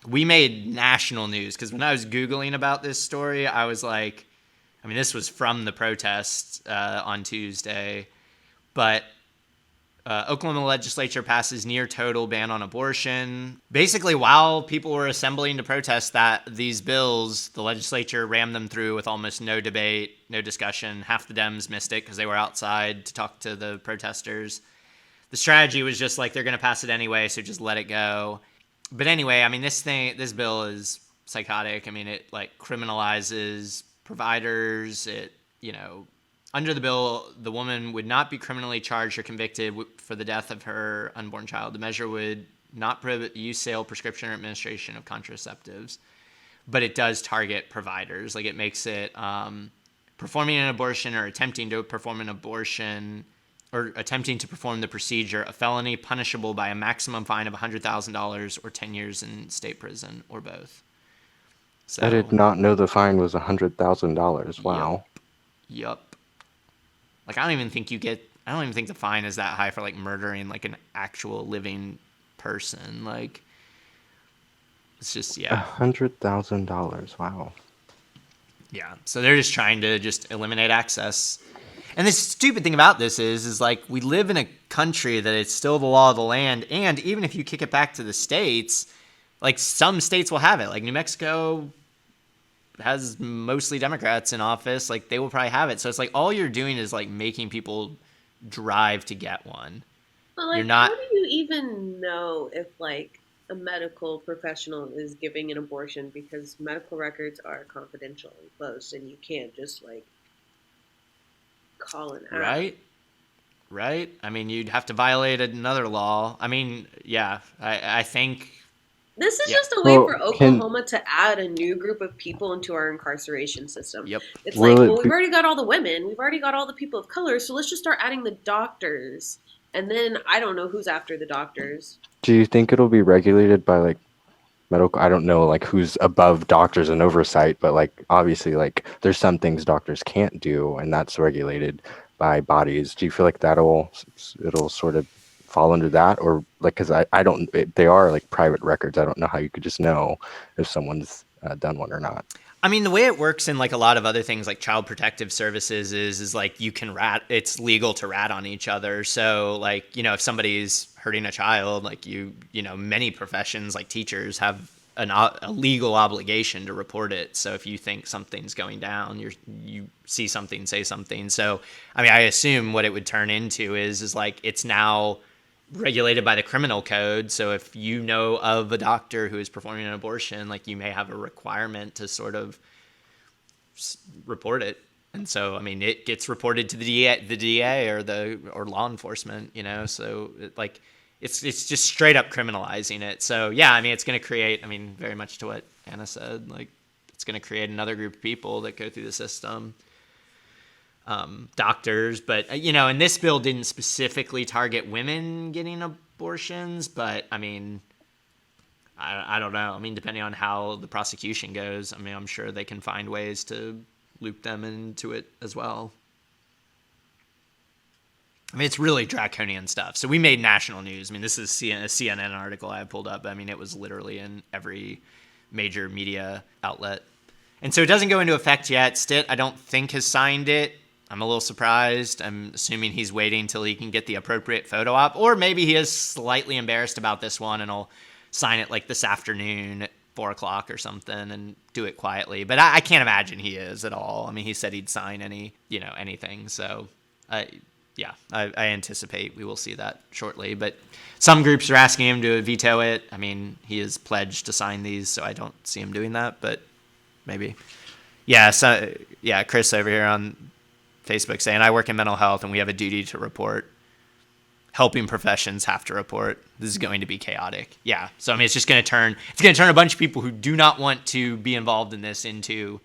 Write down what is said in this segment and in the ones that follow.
we made national news because when I was Googling about this story, I was like, I mean, this was from the protest on Tuesday, but Oklahoma legislature passes near total ban on abortion. Basically, while people were assembling to protest these bills, the legislature rammed them through with almost no debate, no discussion. Half the Dems missed it because they were outside to talk to the protesters. The strategy was just like they're going to pass it anyway, so just let it go. But anyway, I mean, this bill is psychotic. I mean, it like criminalizes providers. It, under the bill, the woman would not be criminally charged or convicted for the death of her unborn child. The measure would not prohibit use, sale, prescription, or administration of contraceptives, but it does target providers. Like it makes it performing an abortion or attempting to perform an abortion or attempting to perform the procedure a felony punishable by a maximum fine of $100,000 or 10 years in state prison or both. I did So, not know the fine was $100,000. yup, Wow. yup. Like I don't even think the fine is that high for like murdering like an actual living person. Like it's just, yeah. $100,000. Wow. Yeah. So they're just trying to just eliminate access. And the stupid thing about this is like we live in a country that it's still the law of the land, and even if you kick it back to the states, like some states will have it. Like New Mexico has mostly Democrats in office, like they will probably have it. So it's like all you're doing is like making people drive to get one. But You're like, not how do you even know if like a medical professional is giving an abortion because medical records are confidential and closed, and you can't just like call an out. right, right. I mean, you'd have to violate another law. I mean, yeah, I think, This is yeah, just a way Well, for can Oklahoma to add a new group of people into our incarceration system. yep. It's will like, well, it we've be, already got all the women, we've already got all the people of color, so let's just start adding the doctors. And then I don't know who's after the doctors. do you think it'll be regulated by like medical? I don't know like who's above doctors and oversight, but like obviously like there's some things doctors can't do, and that's regulated by bodies. Do you feel like it'll sort of fall under that, or like because I don't they are like private records. I don't know how you could just know if someone's done one or not. I mean, the way it works in like a lot of other things, like child protective services, is like you can rat. It's legal to rat on each other. So, like, if somebody's hurting a child, like many professions, like teachers, have a legal obligation to report it. So, if you think something's going down, you see something, say something. So, I mean, I assume what it would turn into is like it's now regulated by the criminal code. So if you know of a doctor who is performing an abortion, like you may have a requirement to sort of report it. And so, I mean, it gets reported to the DA or law enforcement, So it's just straight up criminalizing it. So yeah, I mean, it's going to create. I mean, very much to what Anna said, like it's going to create another group of people that go through the system. Doctors, but and this bill didn't specifically target women getting abortions, but I mean, I don't know. I mean, depending on how the prosecution goes, I mean, I'm sure they can find ways to loop them into it as well. I mean, it's really draconian stuff. So we made national news. I mean, this is a CNN article I pulled up. I mean, it was literally in every major media outlet. And so it doesn't go into effect yet. Stitt, I don't think, has signed it. I'm a little surprised. I'm assuming he's waiting until he can get the appropriate photo op, or maybe he is slightly embarrassed about this one and he'll sign it like this afternoon at 4 o'clock or something and do it quietly. But I can't imagine he is at all. I mean, he said he'd sign anything. So, yeah, I anticipate we will see that shortly. But some groups are asking him to veto it. I mean, he is pledged to sign these, so I don't see him doing that. But maybe, yeah. So yeah, Chris over here on Facebook saying, I work in mental health and we have a duty to report. Helping professions have to report. This is going to be chaotic. Yeah. So, I mean, it's going to turn a bunch of people who do not want to be involved in this into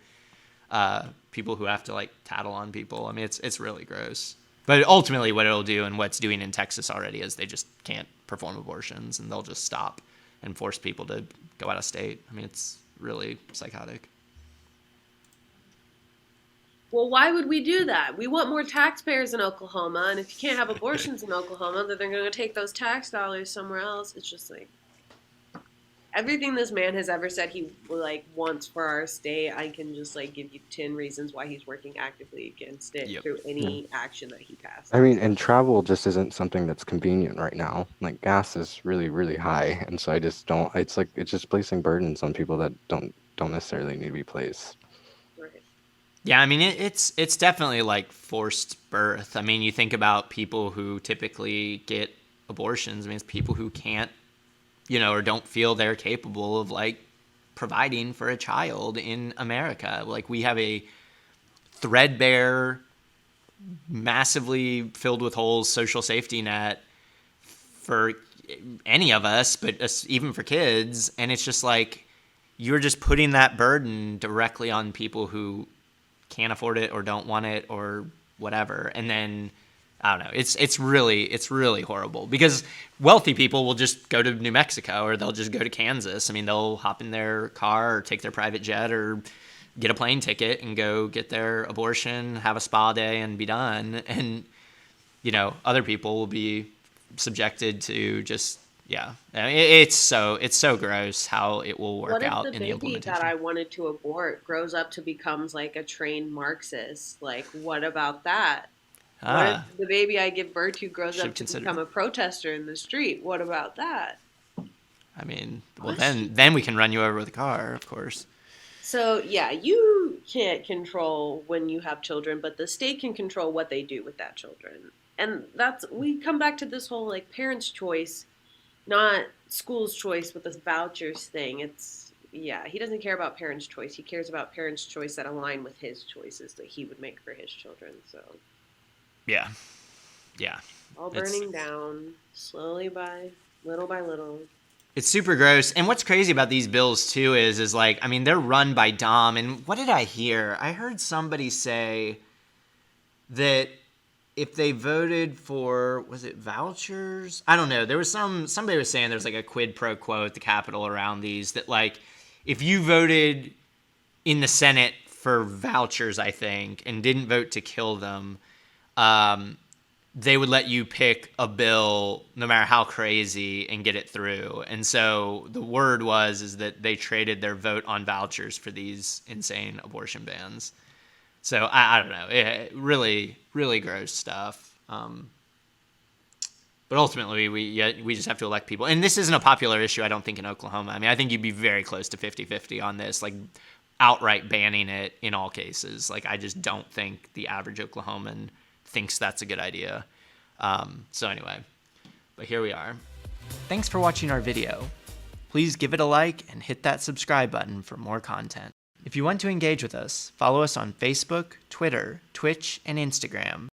people who have to like tattle on people. I mean, it's really gross. But ultimately what it'll do and what's doing in Texas already is they just can't perform abortions and they'll just stop and force people to go out of state. I mean, it's really psychotic. Well, why would we do that? We want more taxpayers in Oklahoma, and if you can't have abortions in Oklahoma, then they're going to take those tax dollars somewhere else. It's just like, Everything this man has ever said he like wants for our state, I can just like give you 10 reasons why he's working actively against it Yep. through Yeah. any action that he passes. I mean, and travel just isn't something that's convenient right now. Like gas is really, really high, and so I just don't. It's like it's just placing burdens on people that don't necessarily need to be placed. Right. Yeah, I mean it's definitely like forced birth. I mean, you think about people who typically get abortions. I mean, it's people who can't, or don't feel they're capable of like providing for a child in America. Like we have a threadbare, massively filled with holes social safety net for any of us, but even for kids, and it's just like you're just putting that burden directly on people who can't afford it or don't want it or whatever. And then I don't know. It's really horrible because wealthy people will just go to New Mexico or they'll just go to Kansas. I mean, they'll hop in their car or take their private jet or get a plane ticket and go get their abortion, have a spa day, and be done. And other people will be subjected to just I mean, it's so gross how it will work What if out the in the baby that implementation. I wanted to abort grows up to becomes like a trained Marxist? Like, what about that? What if Ah, the baby I give birth to grows should up have to considered become it. a protester in the street? What about that? I mean, well Question. then we can run you over with a car, of course. So, yeah, you can't control when you have children, but the state can control what they do with that children. And we come back to this whole like parents' choice, not school's choice with this vouchers thing. Yeah, he doesn't care about parents' choice. He cares about parents' choice that align with his choices that he would make for his children. So, Yeah, yeah. all It's burning down slowly by little. it's super gross. And what's crazy about these bills too is like, I mean, they're run by Dom. And what did I hear? I heard somebody say that if they voted for, was it vouchers? I don't know. There was somebody was saying there's like a quid pro quo at the Capitol around these, that like if you voted in the Senate for vouchers, I think, and didn't vote to kill them, they would let you pick a bill no matter how crazy and get it through. And so the word is that they traded their vote on vouchers for these insane abortion bans. So I don't know. Really, really gross stuff. But ultimately, we just have to elect people. And this isn't a popular issue, I don't think, in Oklahoma. I mean, I think you'd be very close to 50-50 on this, like outright banning it in all cases. Like, I just don't think the average Oklahoman thinks that's a good idea. So anyway, but here we are. Thanks for watching our video. Please give it a like and hit that subscribe button for more content. If you want to engage with us, follow us on Facebook, Twitter, Twitch, and Instagram.